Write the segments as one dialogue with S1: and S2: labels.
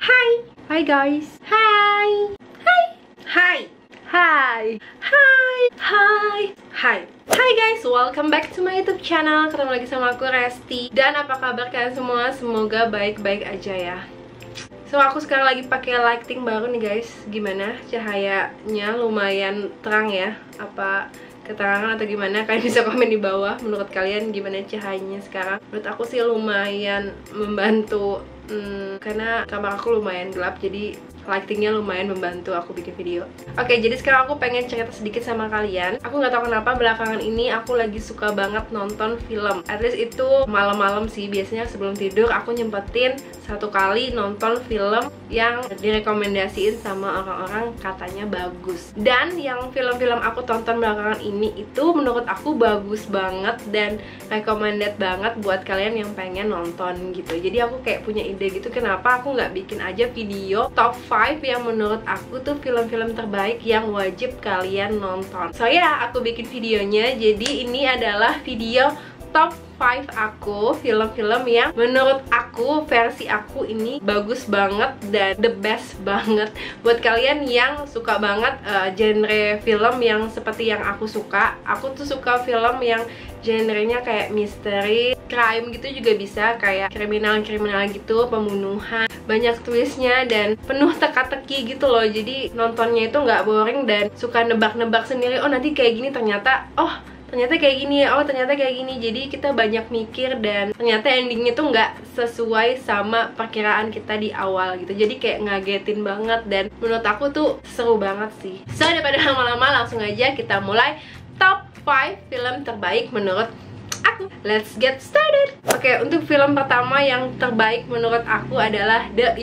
S1: Hai. Hai guys. Hai. Hai. Hai. Hai. Hai. Hai. Hai. Hai guys, welcome back to my YouTube channel. Ketemu lagi sama aku Resti. Dan apa kabar kalian semua? Semoga baik-baik aja ya. So aku sekarang lagi pakai lighting baru nih guys. Gimana? Cahayanya lumayan terang ya? Apa keterangan atau gimana? Kalian bisa komen di bawah. Menurut kalian gimana cahayanya sekarang? Menurut aku sih lumayan membantu. Karena kamar aku lumayan gelap, jadi lightingnya lumayan membantu aku bikin video. Oke, jadi sekarang aku pengen cerita sedikit sama kalian. Aku nggak tahu kenapa belakangan ini aku lagi suka banget nonton film. At least itu malam-malam sih, biasanya sebelum tidur aku nyempetin satu kali nonton film yang direkomendasiin sama orang-orang katanya bagus. Dan yang film-film aku tonton belakangan ini itu menurut aku bagus banget dan recommended banget buat kalian yang pengen nonton gitu. Jadi aku kayak punya ide gitu, kenapa aku nggak bikin aja video top 5 yang menurut aku tuh film-film terbaik yang wajib kalian nonton. So ya, aku bikin videonya. Jadi ini adalah video top 5 aku, film-film yang menurut aku, versi aku ini bagus banget dan the best banget buat kalian yang suka banget genre film yang seperti yang aku suka. Aku tuh suka film yang genrenya kayak misteri, crime gitu juga bisa, kayak kriminal-kriminal gitu, pembunuhan, banyak twistnya dan penuh teka-teki gitu loh. Jadi nontonnya itu nggak boring dan suka nebak-nebak sendiri, oh nanti kayak gini, ternyata ternyata kayak gini, oh ternyata kayak gini. Jadi kita banyak mikir dan ternyata endingnya tuh nggak sesuai sama perkiraan kita di awal gitu. Jadi kayak ngagetin banget dan menurut aku tuh seru banget sih. So daripada lama-lama, langsung aja kita mulai top 5 film terbaik menurut aku. Let's get started. Oke, untuk film pertama yang terbaik menurut aku adalah The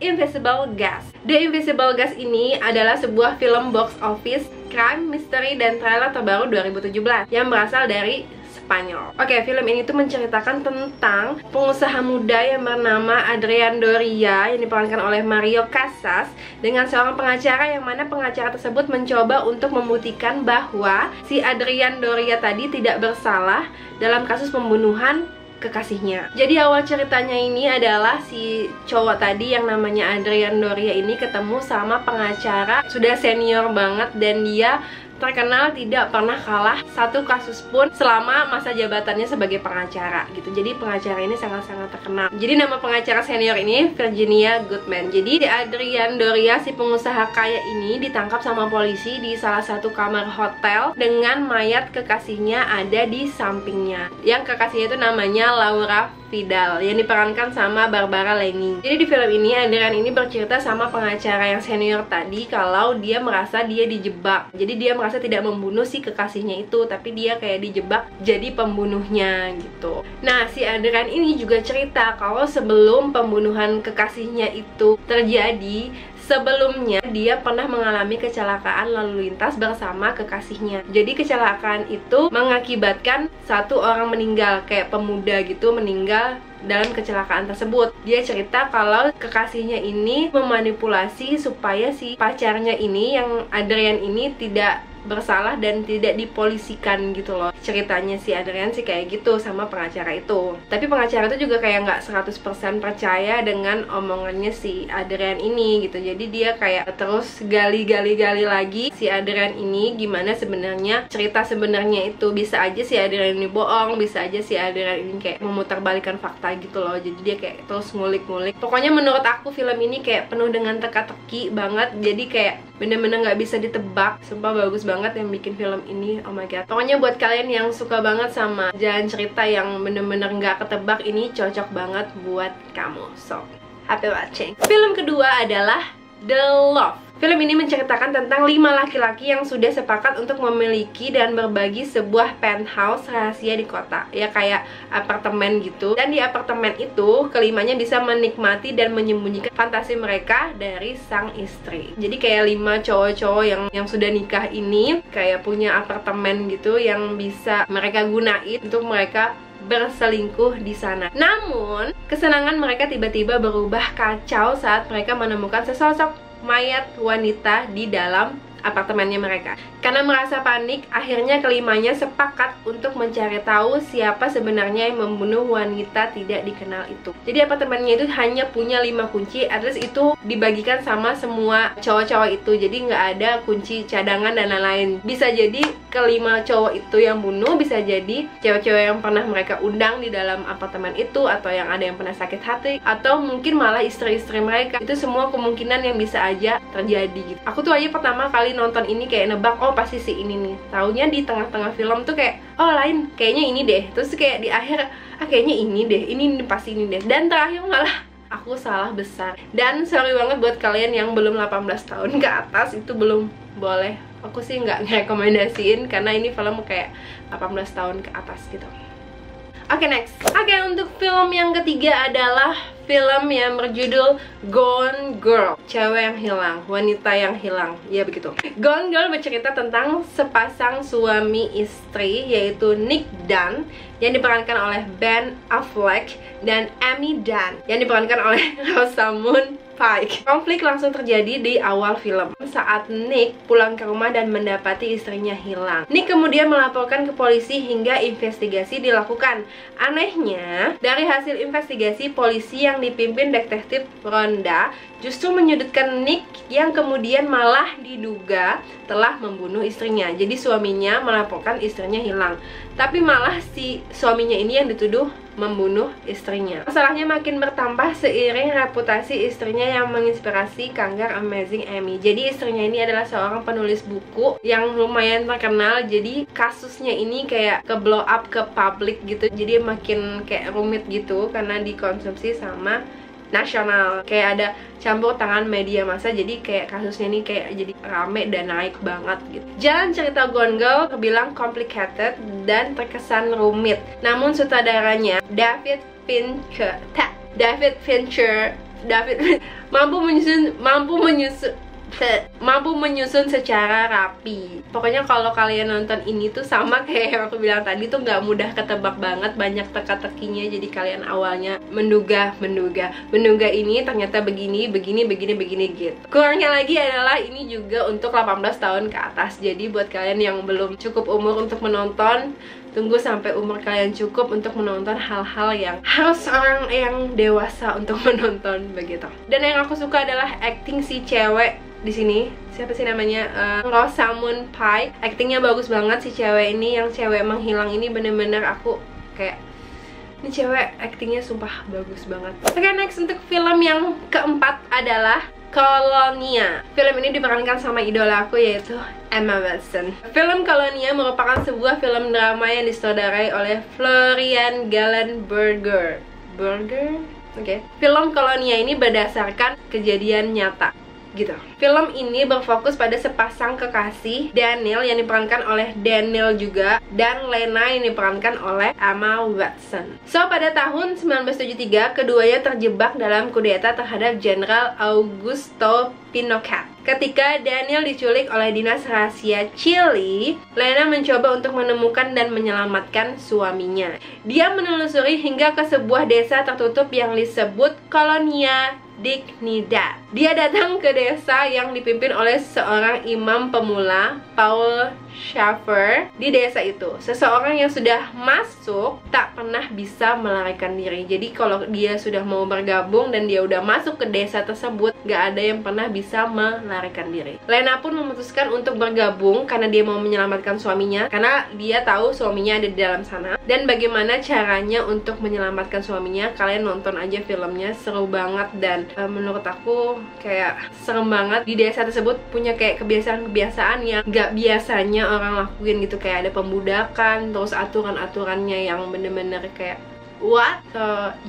S1: Invisible Guest. The Invisible Guest ini adalah sebuah film box office, crime, misteri, dan trailer terbaru 2017 yang berasal dari Spanyol. Oke, film ini tuh menceritakan tentang pengusaha muda yang bernama Adrian Doria yang diperankan oleh Mario Casas dengan seorang pengacara, yang mana pengacara tersebut mencoba untuk membuktikan bahwa si Adrian Doria tadi tidak bersalah dalam kasus pembunuhan kekasihnya. Jadi awal ceritanya ini adalah si cowok tadi yang namanya Adrian Doria ini ketemu sama pengacara sudah senior banget dan dia terkenal tidak pernah kalah satu kasus pun selama masa jabatannya sebagai pengacara gitu. Jadi pengacara ini sangat-sangat terkenal. Jadi nama pengacara senior ini Virginia Goodman. Jadi Adrian Doria, si pengusaha kaya ini, ditangkap sama polisi di salah satu kamar hotel dengan mayat kekasihnya ada di sampingnya. Yang kekasihnya itu namanya Laura Vidal yang diperankan sama Barbara Lenny. Jadi di film ini Adrian ini bercerita sama pengacara yang senior tadi kalau dia merasa dia dijebak. Jadi dia merasa tidak membunuh si kekasihnya itu, tapi dia kayak dijebak jadi pembunuhnya gitu. Nah, si Adrian ini juga cerita kalau sebelum pembunuhan kekasihnya itu terjadi, sebelumnya dia pernah mengalami kecelakaan lalu lintas bersama kekasihnya. Jadi kecelakaan itu mengakibatkan satu orang meninggal, kayak pemuda gitu meninggal dalam kecelakaan tersebut. Dia cerita kalau kekasihnya ini memanipulasi supaya si pacarnya ini, yang Adrian ini, tidak bersalah dan tidak dipolisikan gitu loh. Ceritanya si Adrian sih kayak gitu sama pengacara itu. Tapi pengacara itu juga kayak nggak 100% percaya dengan omongannya si Adrian ini gitu. Jadi dia kayak terus gali-gali lagi si Adrian ini gimana sebenarnya cerita sebenarnya itu. Bisa aja si Adrian ini bohong, bisa aja si Adrian ini kayak memutarbalikkan fakta gitu loh. Jadi dia kayak terus ngulik-ngulik. Pokoknya menurut aku film ini kayak penuh dengan teka-teki banget. Jadi kayak bener-bener nggak bisa ditebak. Sumpah bagus banget yang bikin film ini, oh my god. Pokoknya buat kalian yang suka banget sama jalan cerita yang bener-bener nggak ketebak, ini cocok banget buat kamu. So, happy watching. Film kedua adalah The Loft. Film ini menceritakan tentang 5 laki-laki yang sudah sepakat untuk memiliki dan berbagi sebuah penthouse rahasia di kota. Ya kayak apartemen gitu. Dan di apartemen itu kelimanya bisa menikmati dan menyembunyikan fantasi mereka dari sang istri. Jadi kayak 5 cowok-cowok yang sudah nikah ini kayak punya apartemen gitu yang bisa mereka gunain untuk mereka berselingkuh di sana. Namun, kesenangan mereka tiba-tiba berubah kacau saat mereka menemukan sesosok mayat wanita di dalam apartemennya mereka. Karena merasa panik, akhirnya kelimanya sepakat untuk mencari tahu siapa sebenarnya yang membunuh wanita tidak dikenal itu. Jadi apartemennya itu hanya punya 5 kunci, at least itu dibagikan sama semua cowok-cowok itu. Jadi nggak ada kunci cadangan dan lain-lain. Bisa jadi kelima cowok itu yang bunuh, bisa jadi cewek-cewek yang pernah mereka undang di dalam apartemen itu, atau yang ada yang pernah sakit hati, atau mungkin malah istri-istri mereka. Itu semua kemungkinan yang bisa aja terjadi gitu. Aku tuh aja pertama kali nonton ini kayak nebak, oh pasti si ini nih. Taunya di tengah-tengah film tuh kayak, oh lain, kayaknya ini deh. Terus kayak di akhir, kayaknya ini deh, ini pasti ini deh. Dan terakhir malah aku salah besar. Dan sorry banget buat kalian yang belum 18 tahun ke atas, itu belum boleh. Aku sih nggak ngerekomendasiin karena ini film kayak 18 tahun ke atas gitu. Oke, next. Oke, untuk film yang ketiga adalah film yang berjudul Gone Girl, cewek yang hilang, wanita yang hilang. Ya begitu. Gone Girl bercerita tentang sepasang suami istri, yaitu Nick Dunn yang diperankan oleh Ben Affleck dan Amy Dunn yang diperankan oleh Rosamund Pike. Konflik langsung terjadi di awal film saat Nick pulang ke rumah dan mendapati istrinya hilang. Nick kemudian melaporkan ke polisi hingga investigasi dilakukan. Anehnya, dari hasil investigasi, polisi yang dipimpin detektif Rhonda justru menyudutkan Nick yang kemudian malah diduga telah membunuh istrinya. Jadi suaminya melaporkan istrinya hilang, tapi malah si suaminya ini yang dituduh membunuh istrinya. Masalahnya makin bertambah seiring reputasi istrinya yang menginspirasi Kangar Amazing Amy. Jadi istrinya ini adalah seorang penulis buku yang lumayan terkenal. Jadi kasusnya ini kayak ke blow up ke publik gitu. Jadi makin kayak rumit gitu karena dikonsumsi sama nasional, kayak ada campur tangan media massa. Jadi kayak kasusnya ini kayak jadi rame dan naik banget gitu. Jalan cerita Gone Girl terbilang complicated dan terkesan rumit, namun sutradaranya David Fincher mampu menyusun secara rapi. Pokoknya kalau kalian nonton ini tuh sama kayak yang aku bilang tadi, tuh nggak mudah ketebak banget, banyak teka-tekinya. Jadi kalian awalnya menduga ini ternyata begini gitu. Kurangnya lagi adalah ini juga untuk 18 tahun ke atas. Jadi buat kalian yang belum cukup umur untuk menonton, tunggu sampai umur kalian cukup untuk menonton hal-hal yang harus orang yang dewasa untuk menonton begitu. Dan yang aku suka adalah acting si cewek di sini. Siapa sih namanya? Rosamund Pike. Actingnya bagus banget si cewek ini, yang cewek menghilang ini. Bener-bener aku kayak, ini cewek actingnya sumpah bagus banget. Oke, next untuk film yang keempat adalah Colonia. Film ini diperankan sama idola aku, yaitu Emma Watson. Film Colonia merupakan sebuah film drama yang disutradarai oleh Florian Gallenberger. Film Colonia ini berdasarkan kejadian nyata gitu. Film ini berfokus pada sepasang kekasih, Daniel yang diperankan oleh Daniel juga, dan Lena yang diperankan oleh Emma Watson. So, pada tahun 1973, keduanya terjebak dalam kudeta terhadap Jenderal Augusto Pinochet. Ketika Daniel diculik oleh dinas rahasia Chili, Lena mencoba untuk menemukan dan menyelamatkan suaminya. Dia menelusuri hingga ke sebuah desa tertutup yang disebut Colonia Dignidad. Dia datang ke desa yang dipimpin oleh seorang imam pemula, Paul Schaeffer. Di desa itu, seseorang yang sudah masuk tak pernah bisa melarikan diri. Jadi kalau dia sudah mau bergabung dan dia udah masuk ke desa tersebut, gak ada yang pernah bisa melarikan diri. Lena pun memutuskan untuk bergabung karena dia mau menyelamatkan suaminya, karena dia tahu suaminya ada di dalam sana. Dan bagaimana caranya untuk menyelamatkan suaminya, kalian nonton aja filmnya, seru banget. Dan menurut aku kayak serem banget. Di desa tersebut punya kayak kebiasaan-kebiasaan yang gak biasanya orang lakuin gitu. Kayak ada pembudakan, terus aturan-aturannya yang bener-bener kayak what?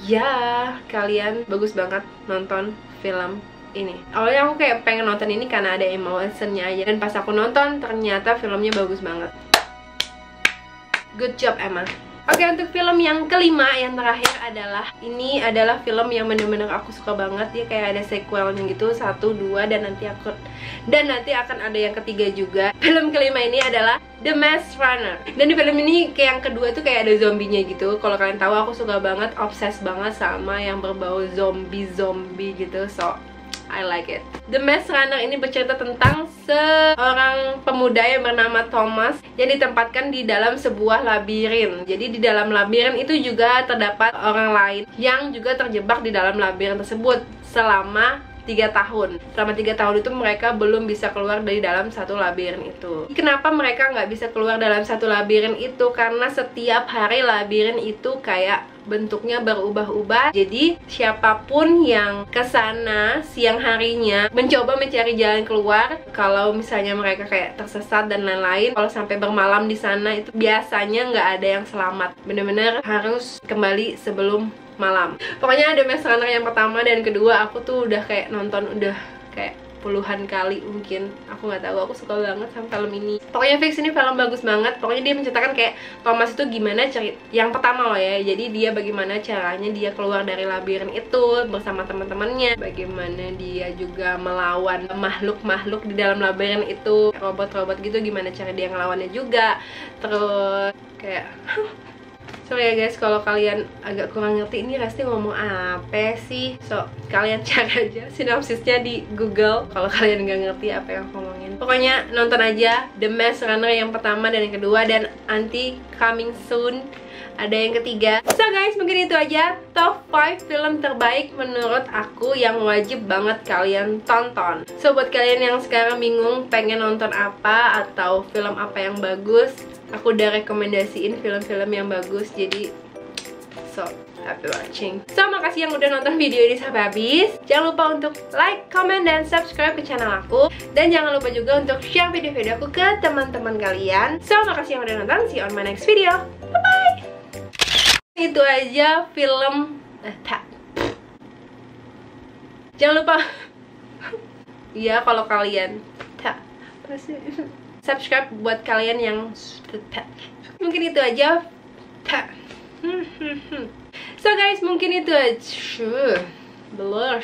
S1: Ya, kalian bagus banget nonton film ini. Awalnya aku kayak pengen nonton ini karena ada Emma Watson-nya aja, dan pas aku nonton ternyata filmnya bagus banget. Good job Emma. Oke, untuk film yang kelima, yang terakhir adalah, ini adalah film yang bener-bener aku suka banget. Dia kayak ada sequelnya gitu, 1, 2, dan nanti akan ada yang ketiga juga. Film kelima ini adalah The Maze Runner. Dan di film ini kayak yang kedua tuh kayak ada zombinya gitu. Kalau kalian tahu, aku suka banget, obses banget sama yang berbau zombie gitu. So I like it. The Maze Runner ini bercerita tentang seorang pemuda yang bernama Thomas yang ditempatkan di dalam sebuah labirin. Jadi di dalam labirin itu juga terdapat orang lain yang juga terjebak di dalam labirin tersebut selama 3 tahun. Selama 3 tahun itu mereka belum bisa keluar dari dalam satu labirin itu. Kenapa mereka nggak bisa keluar dalam satu labirin itu? Karena setiap hari labirin itu kayak bentuknya berubah-ubah. Jadi siapapun yang kesana siang harinya mencoba mencari jalan keluar, kalau misalnya mereka kayak tersesat dan lain-lain, kalau sampai bermalam di sana itu biasanya nggak ada yang selamat. Bener-bener harus kembali sebelum malam. Pokoknya ada Maze Runner yang pertama dan kedua aku tuh udah kayak nonton udah kayak puluhan kali mungkin. Aku nggak tahu, aku suka banget sama film ini. Pokoknya fix ini film bagus banget. Pokoknya dia menceritakan kayak Thomas itu gimana cerita yang pertama loh ya. Jadi dia bagaimana caranya dia keluar dari labirin itu bersama teman-temannya. Bagaimana dia juga melawan makhluk-makhluk di dalam labirin itu, robot-robot gitu, gimana cara dia ngelawannya juga. Terus kayak sorry ya guys kalau kalian agak kurang ngerti ini Resti ngomong apa sih. So kalian cari aja sinopsisnya di Google kalau kalian nggak ngerti apa yang aku ngomongin. Pokoknya nonton aja The Maze Runner yang pertama dan yang kedua, dan nanti coming soon ada yang ketiga. So guys, mungkin itu aja top 5 film terbaik menurut aku yang wajib banget kalian tonton. So buat kalian yang sekarang bingung pengen nonton apa atau film apa yang bagus, aku udah rekomendasiin film-film yang bagus. Jadi so happy watching. So makasih yang udah nonton video ini sampai habis. Jangan lupa untuk like, comment, dan subscribe ke channel aku. Dan jangan lupa juga untuk share video-video aku ke teman-teman kalian. So makasih yang udah nonton. See you on my next video. Bye bye. Itu aja film jangan lupa ya kalau kalian subscribe buat kalian yang mungkin itu aja. So guys, mungkin itu aja. Blur.